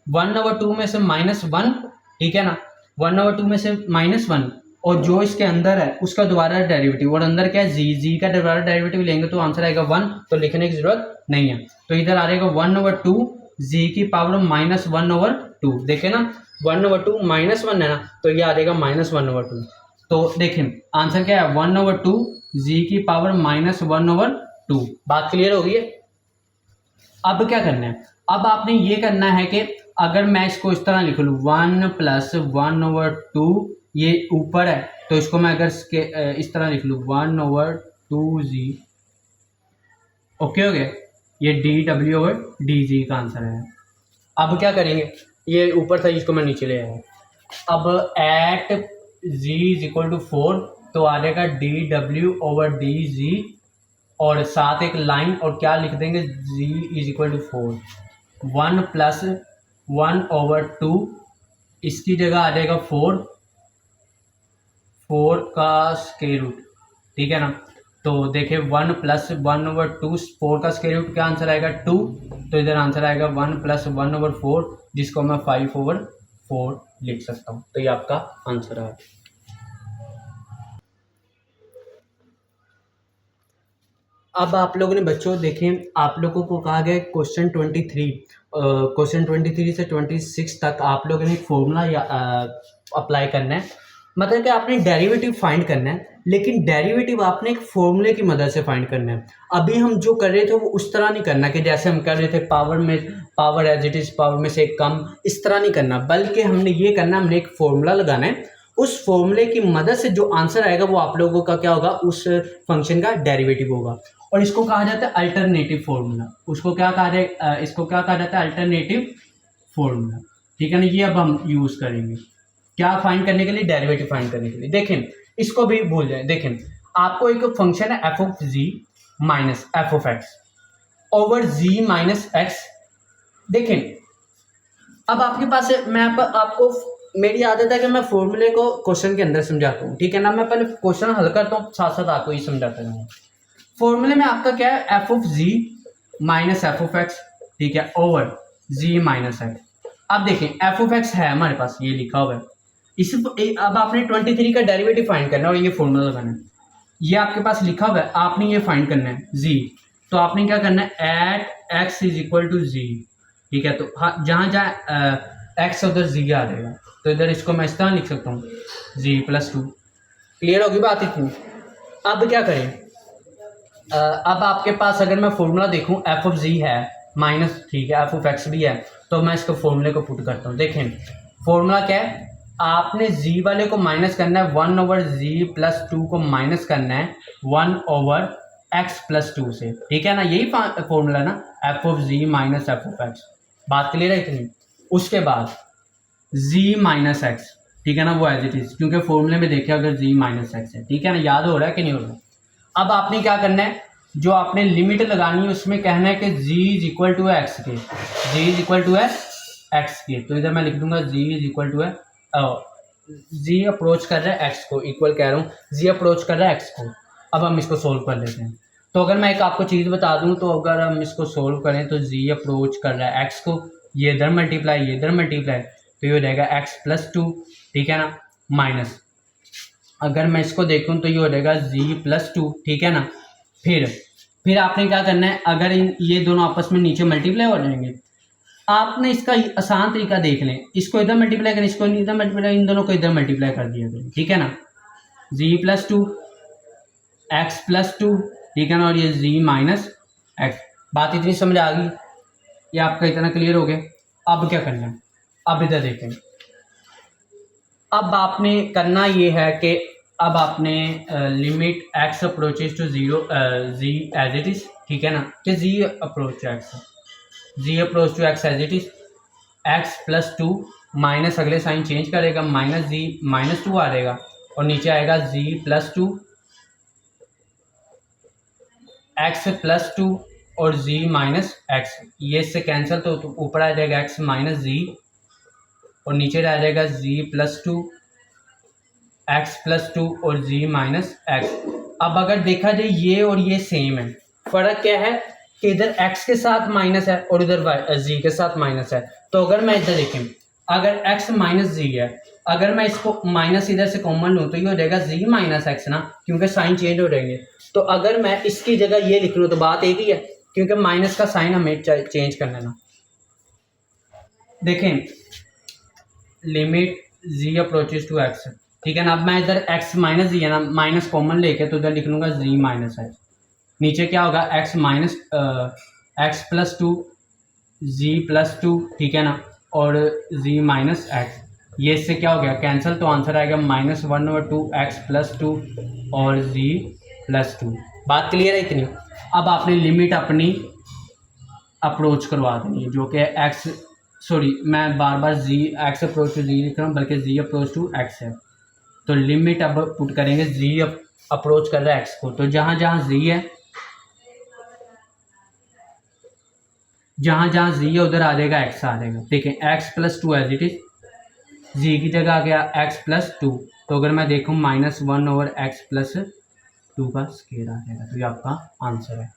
1 over 2 में से -1, ठीक है ना, 1 ओवर 2 में से -1 और जो इसके अंदर है उसका दोबारा डेरिवेटिव, और अंदर क्या है जी का दोबारा डेरिवेटिव लेंगे तो आंसर आएगा 1, तो लिखने की जरूरत नहीं है। तो इधर आ जाएगा 1 ओवर 2 जी की पावर -1 ओवर 2, देखे ना 1 ओवर 2 -1 है ना, तो ये आ जाएगा -1 ओवर 2। तो देखें आंसर क्या है 1 ओवर 2 जी की पावर -1 ओवर 2। बात क्लियर हो गई है। अब क्या करना है, अब आपने ये करना है कि अगर मैं इसको इस तरह लिख लूँ 1 प्लस 1 ओवर 2, ये ऊपर है तो इसको मैं अगर इस तरह लिख लूँ 1 ओवर 2z, ओके हो गया, ये dw ओवर dz का आंसर है। अब क्या करेंगे, ये ऊपर था इसको मैं नीचे ले आया, अब at z is equal to 4, तो आ जाएगा dw ओवर dz और साथ एक लाइन और क्या लिख देंगे z is equal to 4, 1 plus 1 over 2, इसकी जगह आ जाएगा 4 का स्क्वायर रूट, ठीक है ना, तो देखिए 1 + 1/2 4 का स्क्वायर रूट क्या आंसर आएगा 2, तो इधर आंसर आएगा 1 + 1/4, जिसको मैं 5/4 लिख सकता हूँ। तो ये आपका आंसर है। अब आप लोगों ने बच्चों देखें, आप लोगों को कहा गया क्वेश्चन 23 से 26 तक आप लोगों ने एक फॉर्मूला अप्लाई करना है, मतलब कि आपने डेरिवेटिव फाइंड करना है, लेकिन डेरिवेटिव आपने एक फॉर्मूले की मदद से फाइंड करना है। अभी हम जो कर रहे थे वो उस तरह नहीं करना कि जैसे हम कर रहे थे power as it is, power में से एक कम, इस तरह नहीं करना, बल्कि हमने ये करना, हमने एक फॉर्मूला लगाना है, उस फॉर्मूले की मदद से जो आंसर आएगा वो आप लोगों का क्या होगा, उस फंक्शन का डेरिवेटिव होगा। और इसको कहा जाता है अल्टरनेटिव फॉर्मूला। उसको क्या कहा जाए, इसको क्या कहा जाता है, अल्टरनेटिव फॉर्मूला। ठीक है ना, ये अब हम यूज़ करेंगे क्या फाइंड करने के लिए, डेरिवेटिव फाइंड करने के लिए। देखें, इसको भी भूल जाए। देखें, आपको एक फंक्शन है f of g minus f of x over g minus x. देखें, अब आपके पास है, मैं आपको मेरी आदत है कि मैं फॉर्मूले को क्वेश्चन के अंदर समझाता हूँ, ठीक है ना, मैं पहले क्वेश्चन हल करता हूँ, साथ साथ आपको ये समझाता हूँ। फॉर्मूले में आपका क्या है, f of g minus f of x, ठीक है, ओवर जी माइनस एक्स। अब देखें, एफ ऑफ एक्स है हमारे पास, ये लिखा हुआ है, इस अब आपने 23 का डेरिवेटिव फाइंड करना है और ये फॉर्मूला लगाना है, ये आपके पास लिखा हुआ है, आपने ये फाइंड करना है जी। तो आपने क्या करना है, at x is equal to g, ठीक है। तो हाँ, जहाँ जहाँ एक्स उधर जी आ जाएगा, तो इधर इसको मैं इस तरह लिख सकता हूँ, जी प्लस 2। क्लियर होगी बात इतनी। अब क्या करें, अब आपके पास अगर मैं फॉर्मूला देखूं, एफ ऑफ जी है माइनस, ठीक है, एफ ऑफ एक्स भी है, तो मैं इसको फॉर्मूले को पुट करता हूं। देखें, फॉर्मूला क्या है, आपने जी वाले को माइनस करना है, 1/g+2 को माइनस करना है 1/x+2 से, ठीक है ना, यही फॉर्मूला ना, f of g minus f of x. बात क्लियर है इतनी। उसके बाद जी माइनस एक्स, ठीक है ना, वो एज इट इज, क्योंकि फॉर्मूले में देखिए अगर जी माइनस एक्स है, ठीक है ना, याद हो रहा है कि नहीं हो रहा। अब आपने क्या करना है, जो आपने लिमिट लगानी है उसमें कहना है कि g is equal to x के, g इज इक्वल टू है एक्स के। तो इधर मैं लिख दूंगा g इज इक्वल टू है, g अप्रोच कर रहा है एक्स को, इक्वल कह रहा हूँ, g अप्रोच कर रहा है एक्स को। अब हम इसको सोल्व कर लेते हैं। तो अगर मैं एक आपको चीज़ बता दूं, तो अगर हम इसको सोल्व करें तो g अप्रोच कर रहा है एक्स को, ये इधर मल्टीप्लाई, ये इधर मल्टीप्लाई, तो ये हो जाएगा x+2, ठीक है ना, माइनस, अगर मैं इसको देखूं तो ये हो जाएगा g+2, ठीक है ना। फिर आपने क्या करना है, अगर ये दोनों आपस में नीचे मल्टीप्लाई हो जाएंगे, आपने इसका आसान तरीका देख लें, इसको इधर मल्टीप्लाई करें, इसको इधर मल्टीप्लाई, इन दोनों को इधर मल्टीप्लाई कर दिया करें, ठीक है ना, g+2 x+2, ठीक है ना, और ये g माइनस एक्स। बात इतनी समझ आ गई, ये आपका इतना क्लियर हो गया। अब क्या करना है, अब इधर देखें, अब आपने करना ये है कि अब आपने limit x approaches to 0 g as it is, ठीक है ना, कि g approach to x, g approach to x as it is, x+2 minus, अगले साइन चेंज करेगा, माइनस जी माइनस 2 आ जाएगा, और नीचे आएगा g+2 x+2 और g माइनस एक्स, ये इससे कैंसिल, तो ऊपर आ जाएगा x माइनस जी, और नीचे रह जाएगा g+2 x+2 और g माइनस एक्स। अब अगर देखा जाए ये और ये सेम है, फर्क क्या है कि इधर x के साथ माइनस है और इधर g के साथ माइनस है। तो अगर मैं इधर देखें, अगर x माइनस जी है, अगर मैं इसको माइनस इधर से कॉमन लूँ तो ये हो जाएगा g माइनस एक्स ना, क्योंकि साइन चेंज हो जाएंगे। तो अगर मैं इसकी जगह ये लिख लूँ तो बात एक ही है, क्योंकि माइनस का साइन हमें चेंज करना है ना। देखें, limit g approaches to x, ठीक है ना, अब मैं इधर x माइनस जी है ना, माइनस कॉमन लेके तो इधर लिख लूँगा g माइनस एक्स, नीचे क्या होगा x माइनस x+2 g+2, ठीक है ना, और g माइनस एक्स, ये इससे क्या हो गया कैंसिल, तो आंसर आएगा -1/2 x+2 और g+2। बात क्लियर है इतनी। अब आपने लिमिट अपनी अप्रोच करवा देनी है, जो कि x, सॉरी मैं बार बार x अप्रोच टू जी लिख रहा हूँ, बल्कि g अप्रोच टू x है। तो लिमिट अब पुट करेंगे, g अप्रोच कर रहा है x को, तो जहाँ जहाँ g है, जहाँ जहाँ g है उधर आ जाएगा x आ जाएगा। देखें, x+2 as it is, g की जगह आ गया x+2, तो अगर मैं देखूँ -1/x+2 2 का स्केयर आ जाएगा। तो ये आपका आंसर है।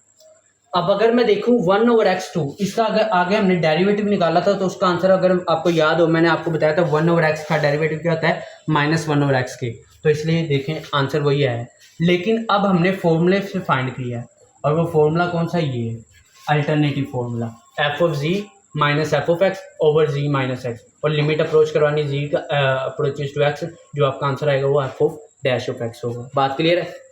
अब अगर मैं देखूं 1/x2, इसका अगर आगे हमने डेरिवेटिव निकाला था तो उसका आंसर अगर आपको याद हो, मैंने आपको बताया था 1/x का डेरिवेटिव क्या होता है, -1/x के। तो इसलिए देखें आंसर वही है। लेकिन अब हमने फॉर्मूले से फाइंड किया है, और वो फॉर्मूला कौन सा, ये है alternative formula, f(z - f(x)/z - x), और लिमिट अप्रोच करवानी z का अप्रोचेज टू x, जो आपका आंसर आएगा वो f(-x) होगा। बात क्लियर है।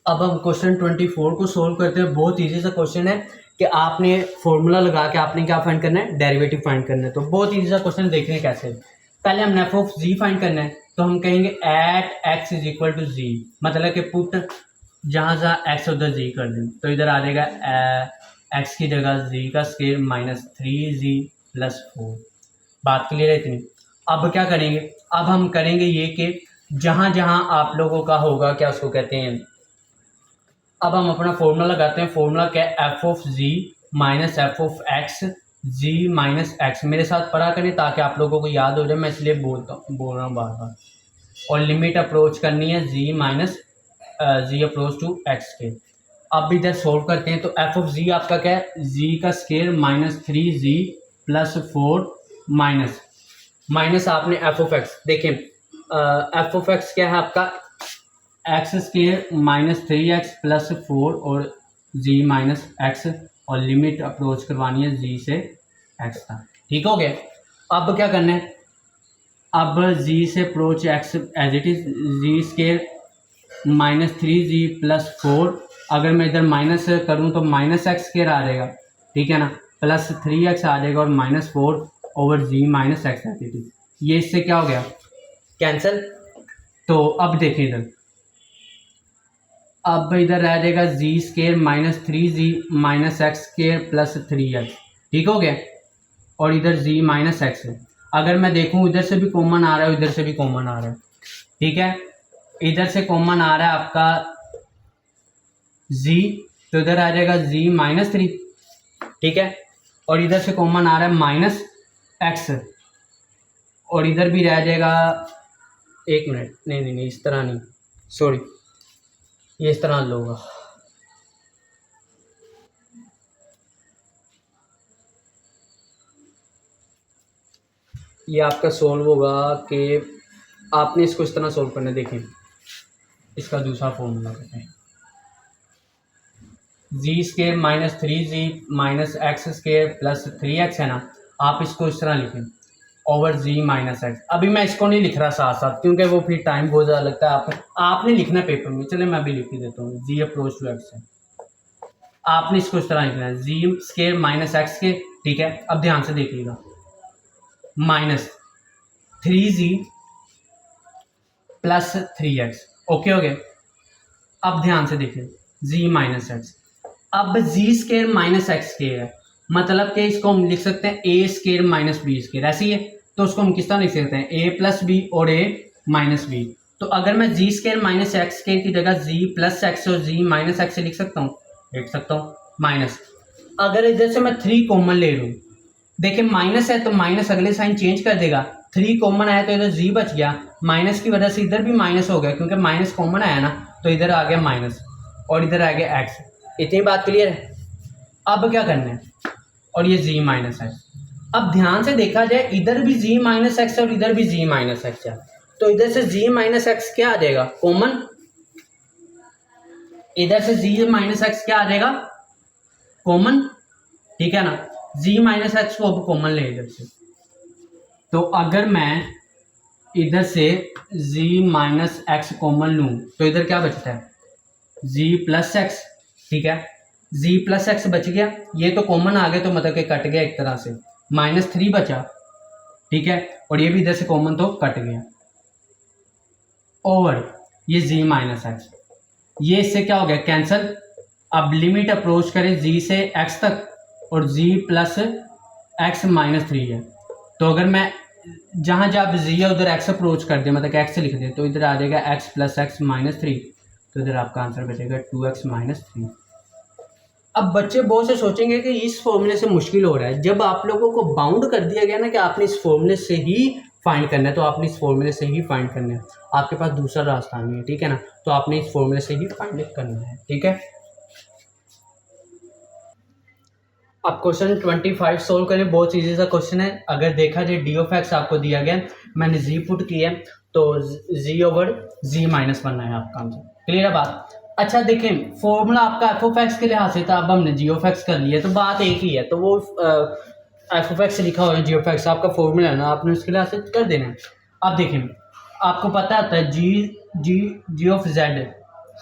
अब हम क्वेश्चन 24 को सोल्व करते हैं। बहुत इजी सा क्वेश्चन है कि आपने फॉर्मूला लगा के आपने क्या फाइंड करना है, डेरिवेटिव फाइंड करना है। तो बहुत इजी सा क्वेश्चन, देखने हैं कैसे। पहले हमने f(z) फाइंड करना है, तो हम कहेंगे @x = z, मतलब कि पुट जहाँ जहाँ x उधर z कर दें, तो इधर आ जाएगा x की जगह z का स्क्वायर -3z + 4। बात क्लियर है इतनी। अब क्या करेंगे, अब हम करेंगे ये कि जहाँ जहाँ आप लोगों का होगा, क्या उसको कहते हैं, अब हम अपना फॉर्मूला लगाते हैं। फॉर्मूला क्या है, f(z - f(x) z - x। मेरे साथ पढ़ा करें ताकि आप लोगों को याद हो जाए, मैं इसलिए बोल रहा हूँ बार बार। और लिमिट अप्रोच करनी है z अप्रोच टू x के। अब इधर सोल्व करते हैं, तो f(z) आपका क्या है, z का स्क्वायर -3z + 4 माइनस आपने f(x) देखें, f(x) क्या है आपका, x² -3x + 4 और z - x, और लिमिट अप्रोच करवानी है z से x तक। ठीक हो गया। अब क्या करना है, अब z से approach x as it is, z² -3z + 4, अगर मैं इधर माइनस करूँ तो -x² आ जाएगा, ठीक है ना, +3x आ जाएगा, और -4 over z - x as it is. ये इससे क्या हो गया, कैंसिल। तो अब देखिए इधर, अब इधर रह जाएगा z² -3z - x² + 3x, ठीक हो गया, और इधर z - x है। अगर मैं देखूं इधर से भी कॉमन आ रहा है, इधर से भी कॉमन आ रहा है, ठीक है, इधर से कॉमन आ रहा है आपका z, तो इधर आ जाएगा z - 3, ठीक है, और इधर से कॉमन आ रहा है -x, और इधर भी रह जाएगा, एक मिनट, नहीं इस तरह नहीं, सॉरी, ये इस तरह लोगा, ये आपका सोल्व होगा कि आपने इसको इस तरह सोल्व करना है। देखें इसका दूसरा फॉर्मूला करते हैं, z² -3z - x² + 3x है ना, आप इसको इस तरह लिखें ओवर z - x। अभी मैं इसको नहीं लिख रहा साथ साथ, क्योंकि वो फिर टाइम बहुत ज़्यादा लगता है, आपने लिखना पेपर में। चले मैं भी लिख ही देता हूँ, z अप्रोच टू x है, आपने इसको इस तरह लिखना है, z² - x के, ठीक है। अब ध्यान से देखिएगा, -3z + 3x, ओके हो गया। अब ध्यान से देखिए, z - x, अब z² - x² है, मतलब कि इसको हम लिख सकते हैं a² - b², ऐसे ही है। तो उसको हम किस तरह लिख सकते हैं, a + b और a - b। तो अगर मैं z² - x² की जगह z + x और z - x से लिख सकता हूँ, लिख सकता हूँ माइनस। अगर इधर से मैं 3 कॉमन ले लूँ, देखिए माइनस है तो माइनस अगले साइन चेंज कर देगा, 3 कॉमन आया तो इधर z बच गया, माइनस की वजह से इधर भी माइनस हो गया, क्योंकि माइनस कॉमन आया ना, तो इधर आ गया माइनस, और इधर आ गया x। इतनी बात क्लियर है। अब क्या करना है, और ये z - x। अब ध्यान से देखा जाए, इधर भी z - x और इधर भी z - x है, तो इधर से z - x क्या आ जाएगा, कॉमन। इधर से z - x क्या आ जाएगा, कॉमन, ठीक है ना। z - x को अब कॉमन ले इधर से, तो अगर मैं इधर से z - x कॉमन लूँ तो इधर क्या बचता है, z + x, ठीक है, z + x बच गया, ये तो कॉमन आ गया, तो मतलब कि कट गया एक तरह से, -3 बचा, ठीक है, और ये भी इधर से कॉमन तो कट गया, ओवर ये z - x, ये इससे क्या हो गया, कैंसिल। अब लिमिट अप्रोच करें z से x तक, और z + x - 3 है, तो अगर मैं जहाँ जहाँ z है उधर x अप्रोच कर दे, मतलब x से लिख दे, तो इधर आ जाएगा x + x - 3, तो इधर आपका आंसर बचेगा 2x - 3। अब बच्चे बहुत से सोचेंगे कि इस फॉर्मूले से मुश्किल हो रहा है। जब आप लोगों को बाउंड कर दिया गया ना कि आपने इस फॉर्मूले से ही फाइंड करना है तो आपने इस फॉर्मूले से ही फाइंड करना है, आपके पास दूसरा रास्ता नहीं है, ठीक है ना। तो आपने इस फॉर्मूले से ही फाइंड करना है, ठीक है। अब क्वेश्चन 25 सोल्व करें, बहुत इजी सा क्वेश्चन है। अगर देखा जाए डी ऑफ एक्स आपको दिया गया, मैंने जी पुट किया तो जी ओवर जी माइनस वन है आपका आंसर। क्लियर है बात। अच्छा देखें, फॉर्मूला आपका एफ ऑफ एक्स के लिहाज से था, अब हमने जी ऑफ एक्स कर लिया तो बात एक ही है, तो वो एफ ऑफ एक्स लिखा हुआ है, जी ऑफ एक्स आपका फॉर्मूला है ना, आपने उसके लिहाज से कर देना है। अब देखें, आपको पता होता है जी जी जी ऑफ जेड,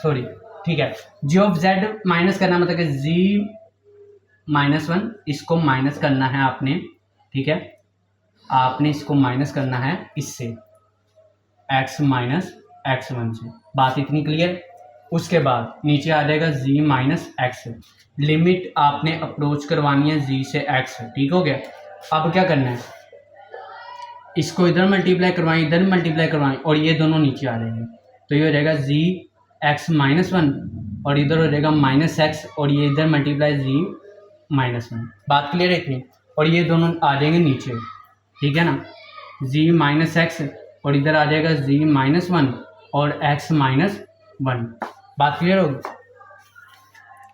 सॉरी ठीक है, जी ऑफ जेड माइनस करना मतलब कि जी माइनस वन, इसको माइनस करना है आपने, ठीक है, आपने इसको माइनस करना है इससे, एक्स माइनस एक्स वन से। बात इतनी क्लियर। उसके बाद नीचे आ जाएगा जी माइनस एक्स, लिमिट आपने अप्रोच करवानी है जी से एक्स, ठीक हो गया। अब क्या करना है, इसको इधर मल्टीप्लाई करवाएं, इधर मल्टीप्लाई करवाएं और ये दोनों नीचे आ जाएंगे, तो ये हो जाएगा जी एक्स माइनस वन और इधर हो जाएगा माइनस एक्स और ये इधर मल्टीप्लाई जी माइनस वन। बात क्लियर है इतनी, और ये दोनों आ जाएंगे नीचे, ठीक है ना, जी माइनस एक्स और इधर आ जाएगा जी माइनस वन और एक्स माइनस वन। बात क्लियर होगी।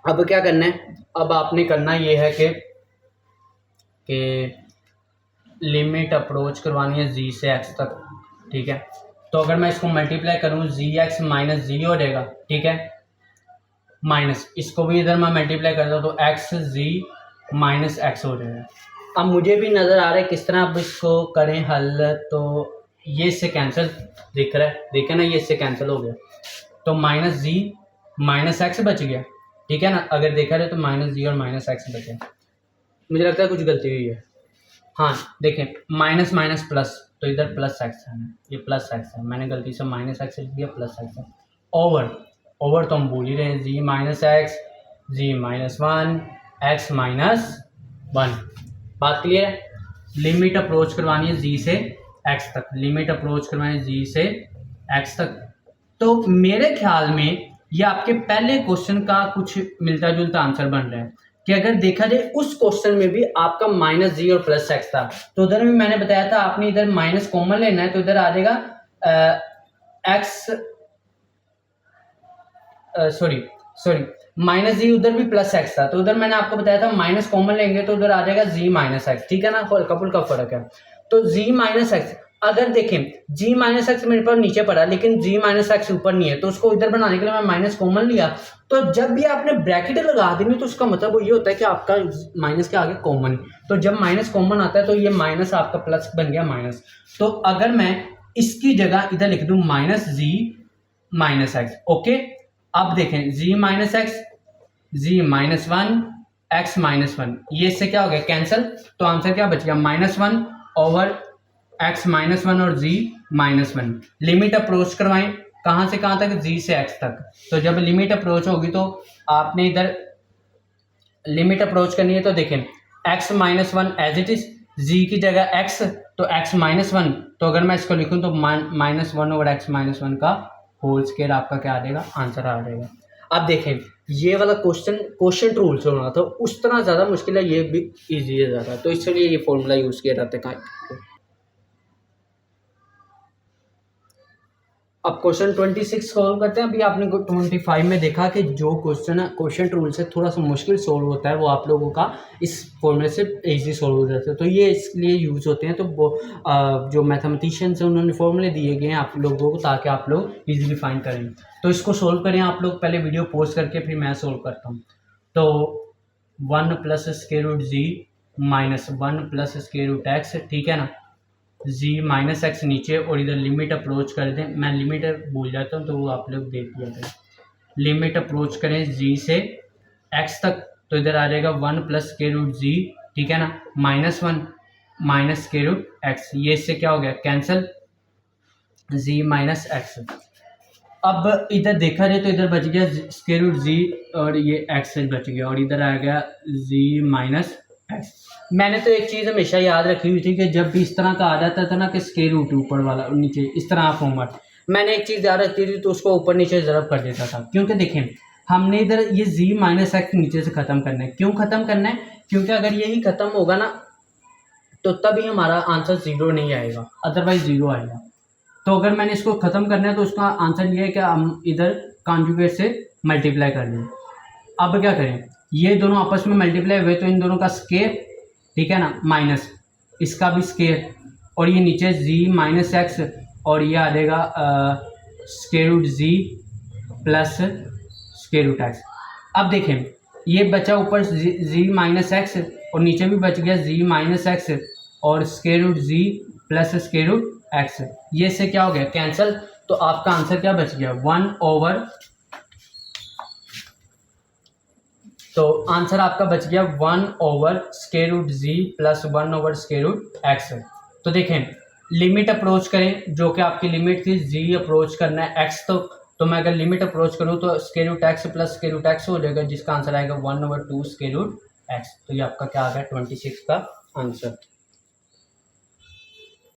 अब क्या करना है, अब आपने करना ये है कि लिमिट अप्रोच करवानी है जी से एक्स तक, ठीक है। तो अगर मैं इसको मल्टीप्लाई करूँ जी एक्स माइनस जी हो जाएगा, ठीक है, माइनस इसको भी इधर मैं मल्टीप्लाई करता हूँ तो एक्स जी माइनस एक्स हो जाएगा। अब मुझे भी नज़र आ रहा है किस तरह आप इसको करें हल, तो ये इससे कैंसिल दिख रहा है, देखें ना, ये इससे कैंसिल हो गया, तो माइनस जी माइनस एक्स बच गया, ठीक है ना। अगर देखा जाए तो माइनस जी और माइनस एक्स बचे, मुझे लगता है कुछ गलती हुई है। हाँ देखें, माइनस माइनस प्लस, तो इधर प्लस एक्स है, ये प्लस एक्स है, मैंने गलती से माइनस एक्स लिख दिया, प्लस एक्स है। ओवर ओवर तो हम भूल ही रहे हैं, g minus x g minus one x minus one. बात क्लियर है। लिमिट अप्रोच करवानी है जी से एक्स तक, लिमिट अप्रोच करवानी है जी से एक्स तक। तो मेरे ख्याल में ये आपके पहले क्वेश्चन का कुछ मिलता जुलता आंसर बन रहा है कि अगर देखा जाए उस क्वेश्चन में भी आपका माइनस जी और प्लस एक्स था, तो उधर भी मैंने बताया था आपने इधर माइनस कॉमन लेना है, तो इधर आ जाएगा एक्स, सॉरी माइनस जी, उधर भी प्लस एक्स था, तो उधर मैंने आपको बताया था माइनस कॉमन लेंगे तो उधर आ जाएगा जी माइनस एक्स, ठीक है ना, हल्का फुल्का फर्क है। तो जी माइनस एक्स, अगर देखें जी माइनस एक्स मेरे पास नीचे पड़ा लेकिन जी माइनस एक्स ऊपर नहीं है, तो उसको इधर बनाने के लिए मैं माइनस कॉमन लिया, तो जब भी आपने ब्रैकेट लगा देनी तो उसका मतलब वो ये होता है कि आपका माइनस के आगे कॉमन, तो जब माइनस कॉमन आता है तो ये माइनस आपका प्लस बन गया माइनस। तो अगर मैं इसकी जगह इधर लिख दूं minus g minus x, okay. अब देखें g minus x g minus one x minus one, ये इससे क्या हो गया कैंसिल, तो आंसर क्या बच गया minus one over x minus one और जी माइनस वन। लिमिट अप्रोच करवाएं कहाँ से कहाँ तक, जी से एक्स तक, तो जब लिमिट अप्रोच होगी तो आपने इधर लिमिट अप्रोच करनी है, तो देखें x minus one as it is, g की जगह एक्स तो एक्स माइनस वन, तो अगर मैं इसको लिखूं तो minus one over x minus one का होल स्क्वायर आपका क्या आ जाएगा, आंसर आ जाएगा। अब देखें ये वाला क्वेश्चन रूल से होना था, उस तरह ज़्यादा मुश्किल है, ये भी ईजी है ज़्यादा, तो इसलिए ये फॉर्मूला यूज़ किया जाता है। अब क्वेश्चन 26 सॉल्व करते हैं। अभी आपने 25 में देखा कि जो क्वेश्चन है क्वेश्चन रूल से थोड़ा सा मुश्किल सॉल्व होता है, वो आप लोगों का इस फॉर्मूले से इजी सॉल्व हो जाता है, तो ये इसलिए यूज़ होते हैं। तो वो जो मैथमेटिशियंस हैं उन्होंने फॉर्मूले दिए गए हैं आप लोगों को ताकि आप लोग इजीली फाइंड करें। तो इसको सोल्व करें आप लोग, पहले वीडियो पॉज करके फिर मैं सोल्व करता हूँ। तो 1 plus square root g minus 1 plus square root x, ठीक है ना, जी माइनस एक्स नीचे और इधर लिमिट अप्रोच कर दें, मैं लिमिट भूल जाता हूँ तो वो आप लोग देख लिया करें। लिमिट अप्रोच करें जी से एक्स तक, तो इधर आ जाएगा 1 प्लस स्क्वायर रूट जी, ठीक है ना, minus 1 minus square root x, ये इससे क्या हो गया कैंसिल, जी माइनस एक्स। अब इधर देखा जाए तो इधर बच गया स्क्वायर रूट जी और ये एक्स बच गया, और इधर आ गया जी माइनस एक्स। मैंने तो एक चीज़ हमेशा याद रखी हुई थी कि जब भी इस तरह का आ जाता था ना कि स्क्वायर रूट ऊपर वाला और नीचे इस तरह फॉर्मेट, मैंने एक चीज़ याद रखी थी तो उसको ऊपर नीचे ज़रब कर देता था, क्योंकि देखें हमने इधर ये जी माइनस एक्स नीचे से ख़त्म करना है। क्यों ख़त्म करना है, क्योंकि अगर यही ख़त्म होगा ना तो तभी हमारा आंसर 0 नहीं आएगा, अदरवाइज 0 आएगा। तो अगर मैंने इसको ख़त्म करना है तो उसका आंसर ये है कि हम इधर कॉन्जुगेट से मल्टीप्लाई कर लें। अब क्या करें, ये दोनों आपस में मल्टीप्लाई हुए तो इन दोनों का स्केयर, ठीक है ना, माइनस इसका भी स्केयर, और ये नीचे जी माइनस एक्स और ये आ जाएगा स्क्वायर रूट जी प्लस स्क्वायर रूट एक्स। अब देखें ये बचा ऊपर जी माइनस एक्स और नीचे भी बच गया जी माइनस एक्स और स्क्वायर रूट जी प्लस स्क्वायर रूट एक्स। ये से क्या हो गया, कैंसिल। तो आपका आंसर क्या बच गया, 1/, तो आंसर आपका बच गया 1/स्क्वायर रूट जी प्लस 1/स्क्वायर रूट एक्स। तो देखें लिमिट अप्रोच करें, जो कि आपकी लिमिट थी जी अप्रोच करना है एक्स, तो मैं अगर लिमिट अप्रोच करूं तो square root x plus square root x हो जाएगा, जिसका आंसर आएगा 1/2 स्क्वायर रूट एक्स। तो ये आपका क्या आ गया 26 का आंसर।